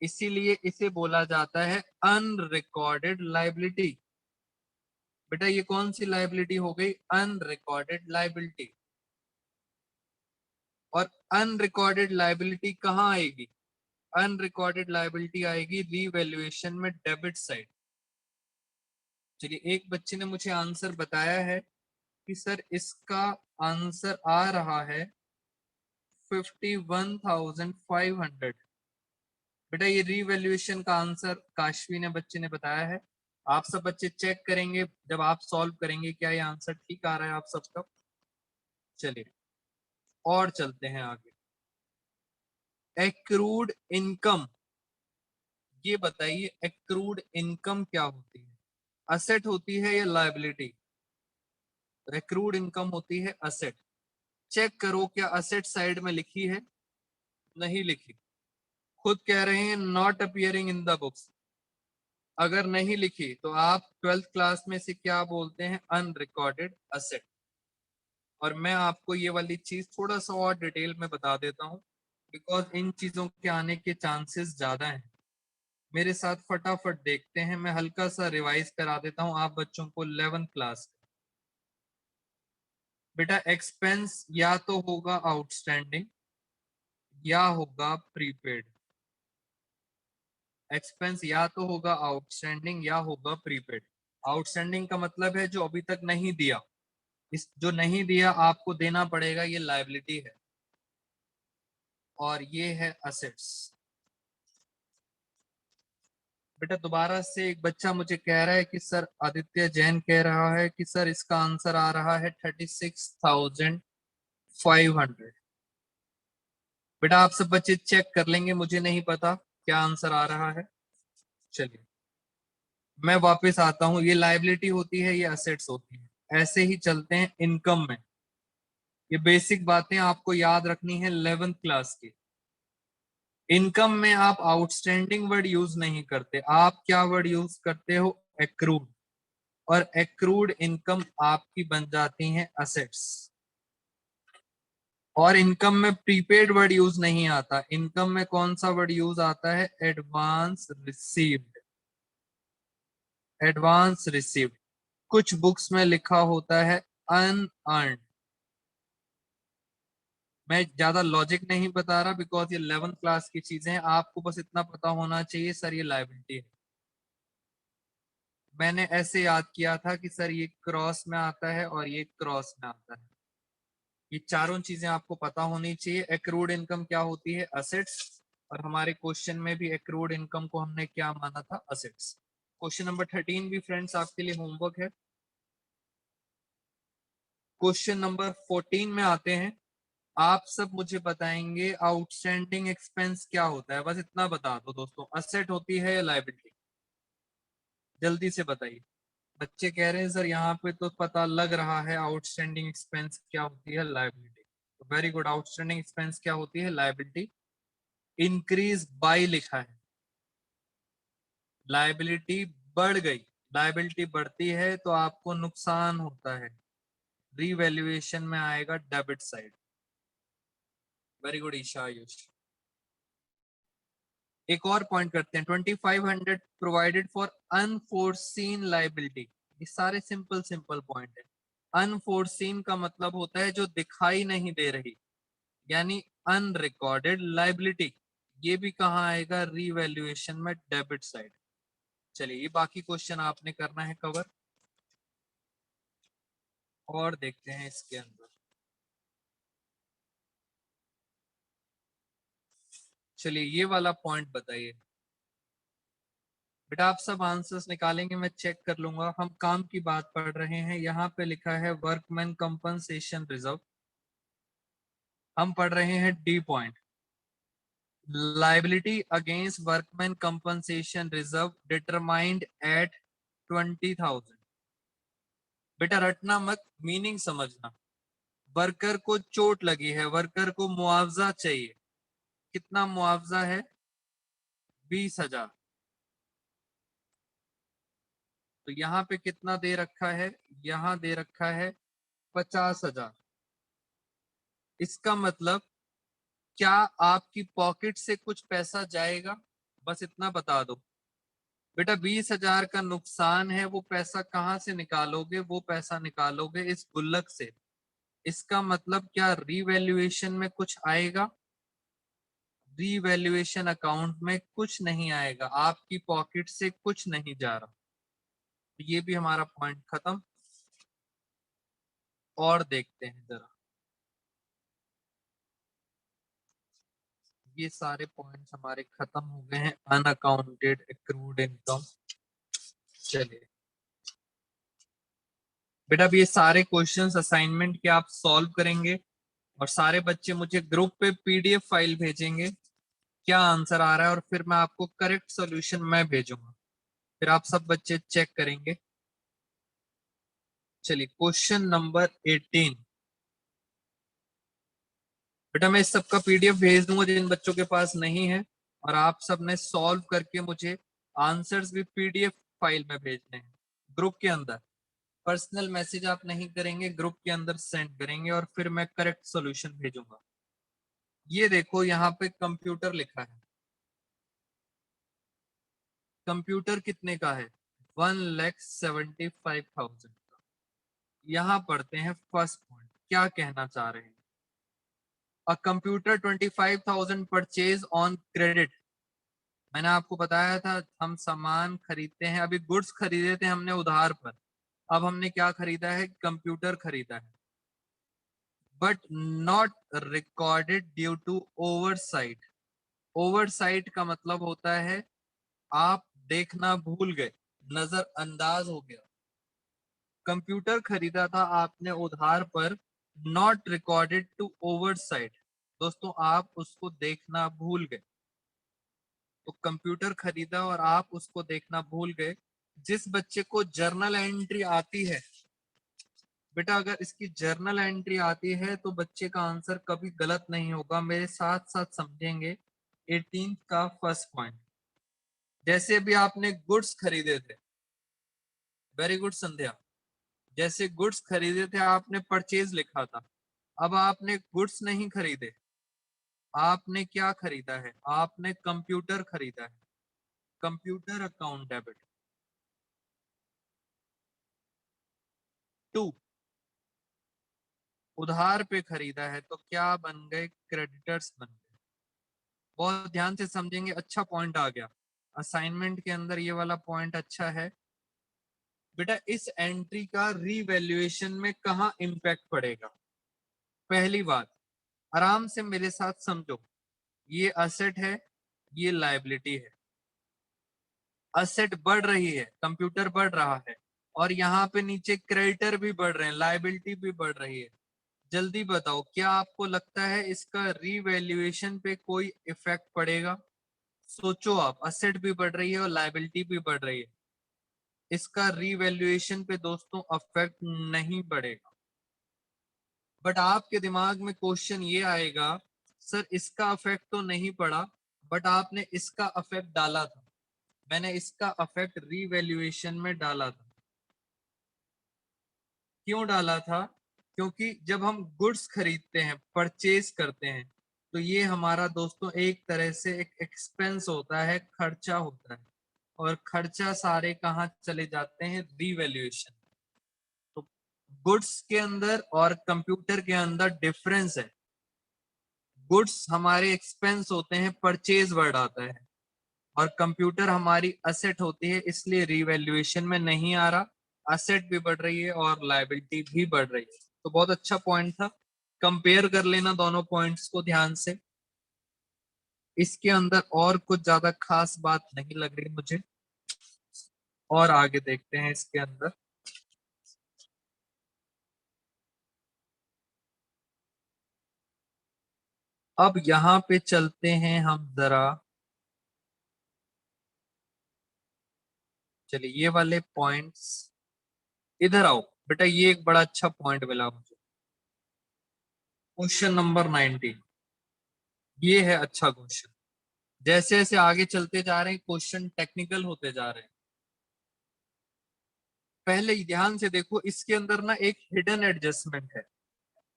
इसीलिए इसे बोला जाता है अनरिकॉर्डेड लायबिलिटी। बेटा ये कौन सी लायबिलिटी हो गई, अनरिकॉर्डेड लायबिलिटी। और अनरिकॉर्डेड लायबिलिटी कहाँ आएगी? अनरिकॉर्डेड लायबिलिटी आएगी रीवैल्यूएशन में, डेबिट साइड। चलिए, एक बच्चे ने मुझे आंसर बताया है कि सर इसका आंसर आ रहा है 51,500। बेटा ये रीवैल्यूएशन का आंसर काशवी ने बच्चे ने बताया है। आप सब बच्चे चेक करेंगे जब आप सॉल्व करेंगे, क्या ये आंसर ठीक आ रहा है आप सबका? चलिए और चलते हैं आगे। एक्रूड इनकम, ये बताइए एक्रूड इनकम क्या होती है? असेट होती है या लायबिलिटी? एक्रूड इनकम होती है असेट। चेक करो क्या असेट साइड में लिखी है? नहीं लिखी। खुद कह रहे हैं not appearing in the books. अगर नहीं लिखी तो आप 12th क्लास में से क्या बोलते हैं, अनरिकॉर्डेड असेट। और मैं आपको ये वाली चीज थोड़ा सा और डिटेल में बता देता हूँ, बिकॉज इन चीजों के आने के चांसेस ज्यादा हैं। मेरे साथ फटाफट देखते हैं, मैं हल्का सा रिवाइज करा देता हूँ आप बच्चों को 11th क्लास। बेटा एक्सपेंस या तो होगा आउटस्टैंडिंग या होगा प्रीपेड। एक्सपेंस या तो होगा आउटस्टैंडिंग या होगा प्रीपेड। आउटस्टैंडिंग का मतलब है जो अभी तक नहीं दिया, इस जो नहीं दिया आपको देना पड़ेगा, ये लायबिलिटी है। और ये है असेट्स। बेटा दोबारा से एक बच्चा मुझे कह रहा है कि सर, आदित्य जैन कह रहा है कि सर इसका आंसर आ रहा है 36,500। बेटा आप सब बच्चे चेक कर लेंगे, मुझे नहीं पता क्या आंसर आ रहा है। चलिए मैं वापस आता हूँ, ये लायबिलिटी होती है, ये असेट्स होती है। ऐसे ही चलते हैं इनकम में। ये बेसिक बातें आपको याद रखनी है 11th क्लास की। इनकम में आप आउटस्टैंडिंग वर्ड यूज नहीं करते, आप क्या वर्ड यूज करते हो, एक्रूड। और एक्रूड इनकम आपकी बन जाती है असेट्स। और इनकम में प्रीपेड वर्ड यूज नहीं आता, इनकम में कौन सा वर्ड यूज आता है, एडवांस रिसीव्ड। Advance received. कुछ बुक्स में लिखा होता है अनअर्न्ड। मैं ज्यादा लॉजिक नहीं बता रहा, बिकॉज ये 11th क्लास की चीजें हैं, आपको बस इतना पता होना चाहिए सर ये लायबिलिटी है। मैंने ऐसे याद किया था कि सर ये क्रॉस में आता है और ये क्रॉस में आता है। ये चारों चीजें आपको पता होनी चाहिए। एक्रूड इनकम क्या होती है, असेट्स। और हमारे क्वेश्चन में भी एक्रूड इनकम को हमने क्या माना था, असेट्स। क्वेश्चन नंबर 13 भी फ्रेंड्स आपके लिए होमवर्क है। क्वेश्चन नंबर 14 में आते हैं। आप सब मुझे बताएंगे आउटस्टैंडिंग एक्सपेंस क्या होता है, बस इतना बता दो दोस्तों। असेट होती है या लायबिलिटी? जल्दी से बताइए। बच्चे कह रहे हैं सर यहाँ पे तो पता लग रहा है आउटस्टैंडिंग एक्सपेंस क्या होती है, लायबिलिटी। तो वेरी गुड, आउटस्टैंडिंग एक्सपेंस क्या होती है, लायबिलिटी। इंक्रीज बाय लिखा है, लायबिलिटी बढ़ गई, लायबिलिटी बढ़ती है तो आपको नुकसान होता है, रीवैल्यूएशन में आएगा debit side. Very good Isha Ayush. एक और पॉइंट करते हैं, 2500 प्रोवाइडेड फॉर अनफोर्सीन लायबिलिटी। ये सारे सिंपल सिंपल पॉइंट है। अनफोर्सीन का मतलब होता है जो दिखाई नहीं दे रही, यानी अनरिकॉर्डेड लायबिलिटी। ये भी कहाँ आएगा, रीवैल्यूएशन में डेबिट साइड। चलिए ये बाकी क्वेश्चन आपने करना है कवर, और देखते हैं इसके अंदर। चलिए ये वाला पॉइंट बताइए बेटा, आप सब आंसर्स निकालेंगे, मैं चेक कर लूंगा। हम काम की बात पढ़ रहे हैं, यहाँ पे लिखा है वर्कमैन कंपनसेशन रिजर्व। हम पढ़ रहे हैं D point, liability against workman compensation reserve determined at 20,000। बेटा रटना मत, मीनिंग समझना। वर्कर को चोट लगी है, वर्कर को मुआवजा चाहिए। कितना मुआवजा है, 20,000। तो यहाँ पे कितना दे रखा है, यहाँ दे रखा है 50,000। इसका मतलब क्या आपकी पॉकेट से कुछ पैसा जाएगा, बस इतना बता दो। बेटा 20,000 का नुकसान है, वो पैसा कहाँ से निकालोगे, वो पैसा निकालोगे इस गुल्लक से। इसका मतलब क्या रीवैल्यूएशन में कुछ आएगा, रीवैल्यूएशन अकाउंट में कुछ नहीं आएगा, आपकी पॉकेट से कुछ नहीं जा रहा। ये भी हमारा पॉइंट खत्म। और देखते हैं जरा, ये सारे पॉइंट्स हमारे खत्म हो गए हैं। Unaccounted accrued income. चलिए बेटा अब ये सारे क्वेश्चंस असाइनमेंट के आप सॉल्व करेंगे, और सारे बच्चे मुझे ग्रुप पे पीडीएफ फाइल भेजेंगे क्या आंसर आ रहा है, और फिर मैं आपको करेक्ट सॉल्यूशन मैं भेजूंगा, फिर आप सब बच्चे चेक करेंगे। चलिए क्वेश्चन नंबर 18। बेटा मैं इस सबका पीडीएफ भेज दूंगा जिन बच्चों के पास नहीं है, और आप सब ने सॉल्व करके मुझे आंसर्स भी पीडीएफ फाइल में भेजने हैं ग्रुप के अंदर। पर्सनल मैसेज आप नहीं करेंगे, ग्रुप के अंदर सेंड करेंगे, और फिर मैं करेक्ट सॉल्यूशन भेजूंगा। ये देखो यहाँ पे कंप्यूटर लिखा है, कंप्यूटर कितने का है, 1,75,000 का। यहाँ पढ़ते हैं फर्स्ट पॉइंट, क्या कहना चाह रहे हैं। A computer 25,000 purchase on credit. मैंने आपको बताया था हम सामान खरीदते हैं, अभी गुड्स खरीदे थे हमने उधार पर, अब हमने क्या खरीदा है, कंप्यूटर खरीदा है। But not recorded due to oversight. Oversight का मतलब होता है आप देखना भूल गए, नजरअंदाज हो गया। कंप्यूटर खरीदा था आपने उधार पर, नॉट रिकॉर्डेड टू ओवरसाइट, दोस्तों आप उसको देखना भूल गए। तो कंप्यूटर खरीदा और आप उसको देखना भूल गए। जिस बच्चे को जर्नल एंट्री आती है, बेटा अगर इसकी जर्नल एंट्री आती है तो बच्चे का आंसर कभी गलत नहीं होगा, मेरे साथ साथ समझेंगे। 18 का फर्स्ट पॉइंट, जैसे भी आपने गुड्स खरीदे थे, वेरी गुड संध्या, जैसे गुड्स खरीदे थे आपने परचेज लिखा था, अब आपने गुड्स नहीं खरीदे, आपने क्या खरीदा है, आपने कंप्यूटर खरीदा है, कंप्यूटर अकाउंट डेबिट। 2, उधार पे खरीदा है तो क्या बन गए, क्रेडिटर्स बन गए। बहुत ध्यान से समझेंगे, अच्छा पॉइंट आ गया असाइनमेंट के अंदर, ये वाला पॉइंट अच्छा है। बेटा इस एंट्री का रीवैल्यूएशन में कहाँ इंपैक्ट पड़ेगा, पहली बात आराम से मेरे साथ समझो, ये असेट है, ये लायबिलिटी है। असेट बढ़ रही है, कंप्यूटर बढ़ रहा है, और यहाँ पे नीचे क्रेडिटर भी बढ़ रहे हैं, लायबिलिटी भी बढ़ रही है। जल्दी बताओ क्या आपको लगता है इसका रीवैल्यूएशन पे कोई इफेक्ट पड़ेगा, सोचो आप, असेट भी बढ़ रही है और लायबिलिटी भी बढ़ रही है। इसका रीवैल्यूएशन पे दोस्तों अफेक्ट नहीं पड़ेगा। बट आपके दिमाग में क्वेश्चन ये आएगा, सर इसका अफेक्ट तो नहीं पड़ा, बट आपने इसका अफेक्ट डाला था। मैंने इसका अफेक्ट रीवैल्यूएशन में डाला था। क्यों डाला था? क्योंकि जब हम गुड्स खरीदते हैं, परचेज करते हैं, तो ये हमारा दोस्तों एक तरह से एक एक्सपेंस होता है, खर्चा होता है, और खर्चा सारे कहाँ चले जाते हैं? रीवैल्यूएशन। तो गुड्स के अंदर और कंप्यूटर के अंदर डिफरेंस है। गुड्स हमारे एक्सपेंस होते हैं, परचेज वर्ड आता है, और कंप्यूटर हमारी असेट होती है, इसलिए रीवैल्यूएशन में नहीं आ रहा। असेट भी बढ़ रही है और लायबिलिटी भी बढ़ रही है। तो बहुत अच्छा पॉइंट था, कंपेयर कर लेना दोनों पॉइंट्स को ध्यान से। इसके अंदर और कुछ ज्यादा खास बात नहीं लग रही मुझे, और आगे देखते हैं इसके अंदर। अब यहाँ पे चलते हैं हम जरा, चलिए ये वाले पॉइंट्स, इधर आओ बेटा, ये एक बड़ा अच्छा पॉइंट मिला मुझे। क्वेश्चन नंबर 19, ये है अच्छा क्वेश्चन। जैसे जैसे आगे चलते जा रहे हैं क्वेश्चन टेक्निकल होते जा रहे हैं। पहले ही ध्यान से देखो, इसके अंदर ना एक हिडन एडजस्टमेंट है,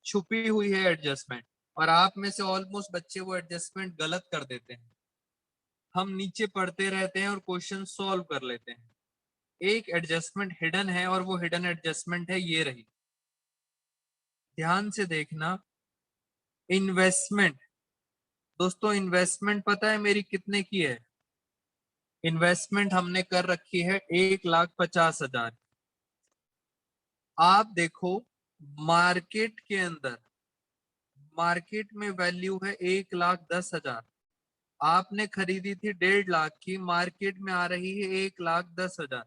छुपी हुई है एडजस्टमेंट, और आप में से ऑलमोस्ट बच्चे वो एडजस्टमेंट गलत कर देते हैं। हम नीचे पढ़ते रहते हैं और क्वेश्चन सॉल्व कर लेते हैं। एक एडजस्टमेंट हिडन है, और वो हिडन एडजस्टमेंट है ये रही। ध्यान से देखना, इन्वेस्टमेंट। दोस्तों इन्वेस्टमेंट पता है मेरी कितने की है? इन्वेस्टमेंट हमने कर रखी है 1,50,000। आप देखो, मार्केट के अंदर, मार्केट में वैल्यू है 1,10,000। आपने खरीदी थी 1.5 लाख की, मार्केट में आ रही है 1,10,000।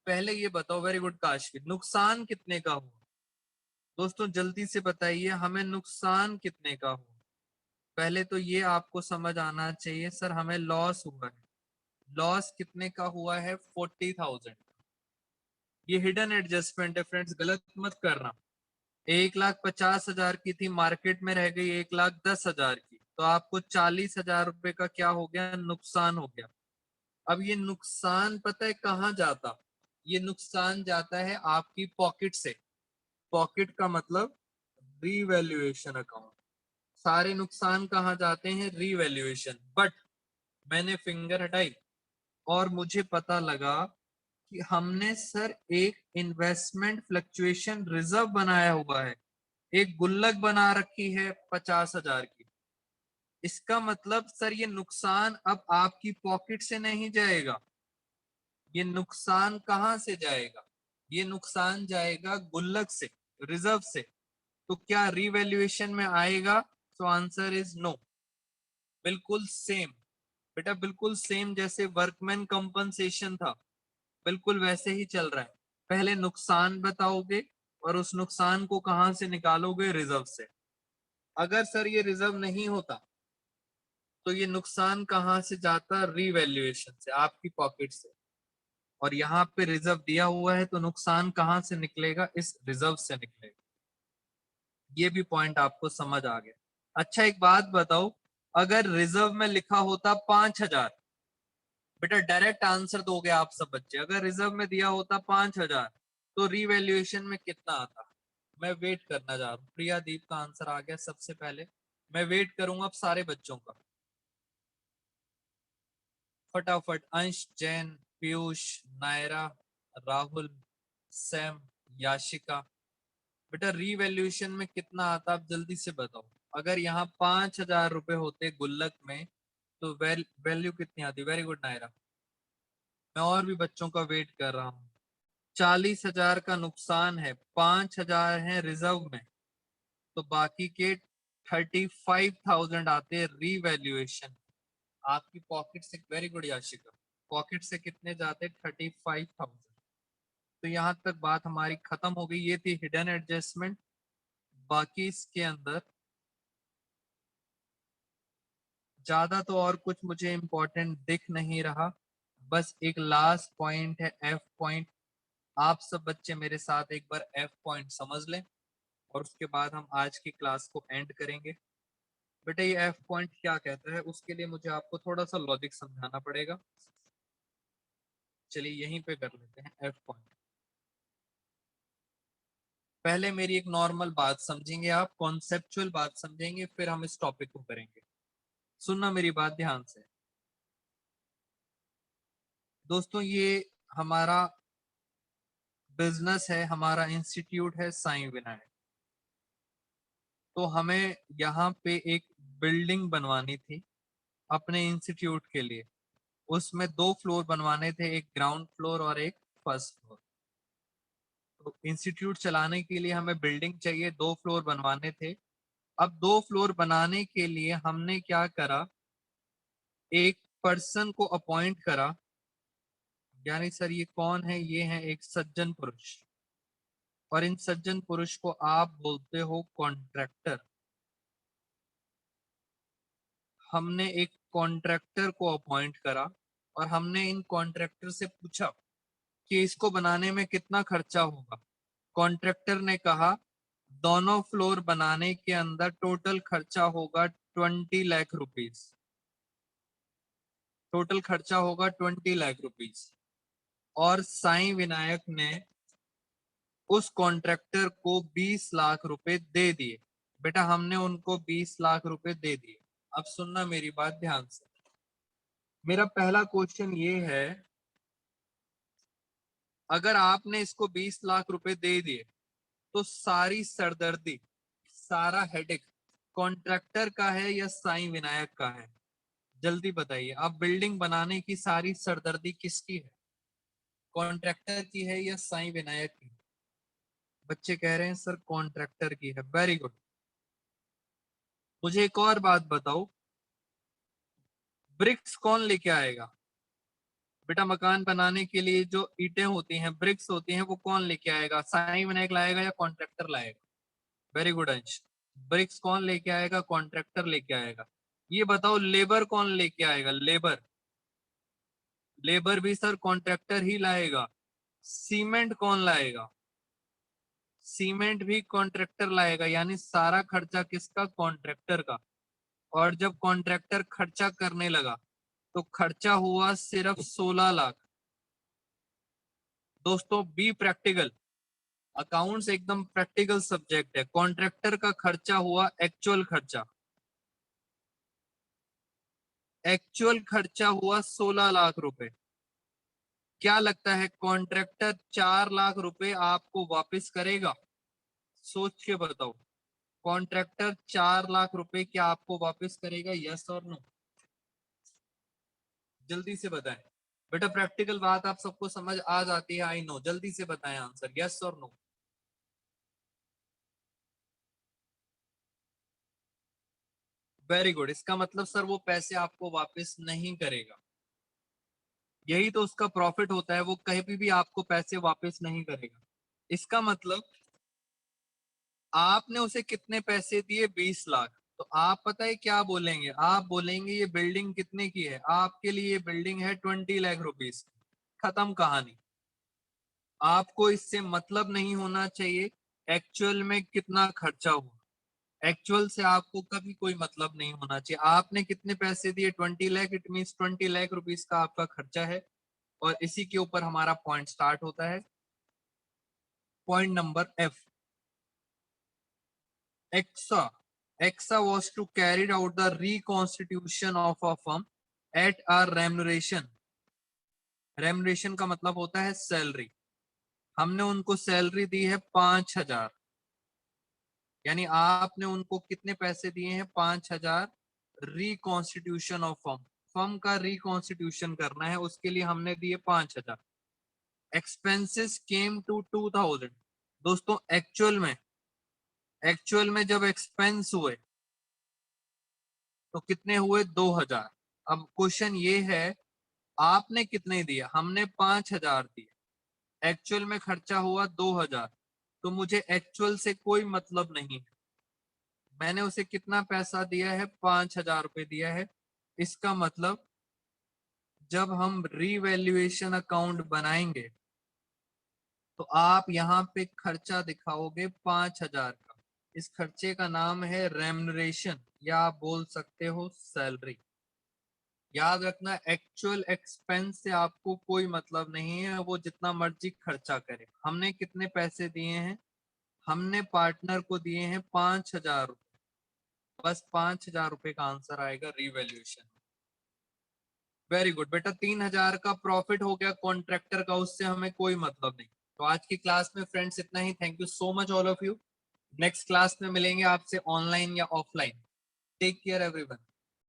पहले ये बताओ, वेरी गुड काशवी, नुकसान कितने का हुआ? दोस्तों जल्दी से बताइए हमें, नुकसान कितने का हुआ? पहले तो ये आपको समझ आना चाहिए, सर हमें लॉस हुआ है। लॉस कितने का हुआ है? 40,000। ये हिडन एडजस्टमेंट है फ्रेंड्स, गलत मत करना। 1,50,000 की थी, मार्केट में रह गई 1,10,000 की, तो आपको 40,000 रुपए का क्या हो गया? नुकसान हो गया। अब ये नुकसान पता है कहाँ जाता? ये नुकसान जाता है आपकी पॉकेट से। पॉकेट का मतलब रीवैल्यूएशन अकाउंट। सारे नुकसान कहाँ जाते हैं? रीवैल्यूएशन। बट मैंने फिंगर हटाई और मुझे पता लगा कि हमने सर एक इन्वेस्टमेंट फ्लक्चुएशन रिजर्व बनाया हुआ है, एक गुल्लक बना रखी है 50,000 की। इसका मतलब सर ये नुकसान अब आपकी पॉकेट से नहीं जाएगा। ये नुकसान कहां से जाएगा? ये नुकसान जाएगा गुल्लक से, रिजर्व से। तो क्या रीवैल्यूएशन में आएगा? तो आंसर इज नो। बिल्कुल सेम बेटा, बिल्कुल सेम जैसे वर्कमैन कंपनसेशन था, बिल्कुल वैसे ही चल रहा है। पहले नुकसान बताओगे और उस नुकसान को कहां से निकालोगे? रिजर्व से। अगर सर ये रिजर्व नहीं होता तो ये नुकसान कहां से जाता? रीवैल्यूएशन से, आपकी पॉकेट से। और यहाँ पे रिजर्व दिया हुआ है, तो नुकसान कहां से निकलेगा? इस रिजर्व से निकलेगा। ये भी पॉइंट आपको समझ आ गया। अच्छा एक बात बताओ, अगर रिजर्व में लिखा होता 5,000, बेटा डायरेक्ट आंसर दोगे आप सब बच्चे, अगर रिजर्व में दिया होता 5,000 तो रीवैल्यूएशन में कितना आता? मैं वेट करना जा रहा हूँ। प्रिया दीप का आंसर आ गया सबसे पहले, मैं वेट करूंगा अब सारे बच्चों का। फटाफट, अंश, जैन, पीयूष, नायरा, राहुल, सैम, याशिका, बेटा रीवैल्यूएशन में कितना आता? आप जल्दी से बताओ। अगर यहाँ 5,000 रुपए होते गुल्लक में, तो वैल्यू कितनी आती? Very good Naira. मैं और भी बच्चों का वेट कर रहा हूँ। 40,000 का नुकसान है, 5,000 है रिजर्व में, तो बाकी के 35,000 आते हैं रीवैल्यूएशन। आपकी पॉकेट से, वेरी गुड याशिका, पॉकेट से कितने जाते? 35,000। तो यहाँ तक बात हमारी खत्म हो गई। ये थी हिडन एडजस्टमेंट। बाकी इसके अंदर ज्यादा तो और कुछ मुझे इंपॉर्टेंट दिख नहीं रहा। बस एक लास्ट पॉइंट है एफ पॉइंट। आप सब बच्चे मेरे साथ एक बार एफ पॉइंट समझ लें और उसके बाद हम आज की क्लास को एंड करेंगे। बेटा ये एफ पॉइंट क्या कहता है, उसके लिए मुझे आपको थोड़ा सा लॉजिक समझाना पड़ेगा। चलिए यहीं पे कर लेते हैं एफ पॉइंट। पहले मेरी एक नॉर्मल बात समझेंगे, आप कॉन्सेप्चुअल बात समझेंगे, फिर हम इस टॉपिक को करेंगे। सुनना मेरी बात ध्यान से। दोस्तों ये हमारा बिजनेस है, हमारा इंस्टीट्यूट है साईं विनायक। तो हमें यहाँ पे एक बिल्डिंग बनवानी थी अपने इंस्टीट्यूट के लिए। उसमें 2 फ्लोर बनवाने थे, एक ग्राउंड फ्लोर और एक फर्स्ट फ्लोर। तो इंस्टीट्यूट चलाने के लिए हमें बिल्डिंग चाहिए, 2 फ्लोर बनवाने थे। अब 2 फ्लोर बनाने के लिए हमने क्या करा, एक पर्सन को अपॉइंट करा। यानी सर ये कौन है, ये है एक सज्जन पुरुष, और इन सज्जन पुरुष को आप बोलते हो कॉन्ट्रैक्टर। हमने एक कॉन्ट्रैक्टर को अपॉइंट करा और हमने इन कॉन्ट्रैक्टर से पूछा कि इसको बनाने में कितना खर्चा होगा। कॉन्ट्रैक्टर ने कहा दोनों फ्लोर बनाने के अंदर टोटल खर्चा होगा 20 लाख रुपीज। टोटल खर्चा होगा 20 लाख रुपीज। और साईं विनायक ने उस कॉन्ट्रैक्टर को 20 लाख रुपए दे दिए। बेटा हमने उनको 20 लाख रुपए दे दिए। अब सुनना मेरी बात ध्यान से। मेरा पहला क्वेश्चन ये है, अगर आपने इसको 20 लाख रुपए दे दिए तो सारी सरदर्दी, सारा हेडेक कॉन्ट्रैक्टर का है या साईं विनायक का है? जल्दी बताइए। अब बिल्डिंग बनाने की सारी सरदर्दी किसकी है, कॉन्ट्रैक्टर की है या साईं विनायक की? बच्चे कह रहे हैं सर कॉन्ट्रैक्टर की है। Very good. मुझे एक और बात बताओ, ब्रिक्स कौन लेके आएगा? बेटा मकान बनाने के लिए जो ईंटें होती हैं, ब्रिक्स होती हैं, वो कौन लेके आएगा, साईं विनायक लाएगा या कॉन्ट्रैक्टर लाएगा? वेरी गुड अंश। ब्रिक्स कौन लेके आएगा, कॉन्ट्रैक्टर लेके आएगा। ये बताओ लेबर कौन लेके आएगा, लेबर? लेबर भी सर कॉन्ट्रैक्टर ही लाएगा। सीमेंट कौन लाएगा? सीमेंट भी कॉन्ट्रैक्टर लाएगा। यानी सारा खर्चा किसका, कॉन्ट्रैक्टर का। और जब कॉन्ट्रैक्टर खर्चा करने लगा तो खर्चा हुआ सिर्फ 16 लाख। दोस्तों बी प्रैक्टिकल, अकाउंट्स एकदम प्रैक्टिकल सब्जेक्ट है। कॉन्ट्रैक्टर का खर्चा हुआ एक्चुअल खर्चा, एक्चुअल खर्चा हुआ 16 लाख रुपए। क्या लगता है कॉन्ट्रैक्टर 4 लाख रुपए आपको वापस करेगा? सोच के बताओ, कॉन्ट्रैक्टर 4 लाख रुपए क्या आपको वापस करेगा, यस और नो? जल्दी से बताएं। बेटा प्रैक्टिकल बात आप सबको समझ आ जाती है, आई नो। जल्दी से बताएं आंसर, यस और नो? Very good. इसका मतलब सर वो पैसे आपको वापस नहीं करेगा। यही तो उसका प्रॉफिट होता है, वो कहीं भी आपको पैसे वापस नहीं करेगा। इसका मतलब आपने उसे कितने पैसे दिए, 20 लाख। तो आप पता है क्या बोलेंगे, आप बोलेंगे ये बिल्डिंग कितने की है, आपके लिए ये बिल्डिंग है 20 लाख रुपीज। खत्म कहानी। आपको इससे मतलब नहीं होना चाहिए एक्चुअल में कितना खर्चा हुआ। एक्चुअल से आपको कभी कोई मतलब नहीं होना चाहिए। आपने कितने पैसे दिए, 20 lakh, it mean 20 lakh rupees का आपका खर्चा है। और इसी के ऊपर हमारा पॉइंट स्टार्ट होता है। पॉइंट नंबर एफ, एक्सा। एक्सा was to carry out the reconstitution of a firm at a remuneration। Remuneration का मतलब होता है सैलरी। हमने उनको सैलरी दी है 5,000। यानी आपने उनको कितने पैसे दिए हैं, 5,000। रिकॉन्स्टिट्यूशन ऑफ फर्म, फर्म का रिकॉन्स्टिट्यूशन करना है, उसके लिए हमने दिए 5,000। Expenses came to 2,000। दोस्तों एक्चुअल में जब एक्सपेंस हुए तो कितने हुए, 2,000। अब क्वेश्चन ये है आपने कितने दिए, हमने 5,000 दिए। एक्चुअल में खर्चा हुआ 2,000। तो मुझे एक्चुअल से कोई मतलब नहीं है। मैंने उसे कितना पैसा दिया है, 5,000 रुपए दिया है। इसका मतलब जब हम रीवैल्यूएशन अकाउंट बनाएंगे तो आप यहाँ पे खर्चा दिखाओगे 5,000 का। इस खर्चे का नाम है रेम्युनरेशन या आप बोल सकते हो सैलरी। याद रखना, एक्चुअल एक्सपेंस से आपको कोई मतलब नहीं है, वो जितना मर्जी खर्चा करे। हमने कितने पैसे दिए हैं? हमने पार्टनर को दिए हैं 5,000 रुपए। बस 5,000 रुपए का आंसर आएगा रिवैल्यूएशन। वेरी गुड बेटा, 3,000 का प्रॉफिट हो गया कॉन्ट्रैक्टर का, उससे हमें कोई मतलब नहीं। तो आज की क्लास में फ्रेंड्स इतना ही। Thank you so much all of you. Next class में मिलेंगे आपसे ऑनलाइन या ऑफलाइन। Take care everyone.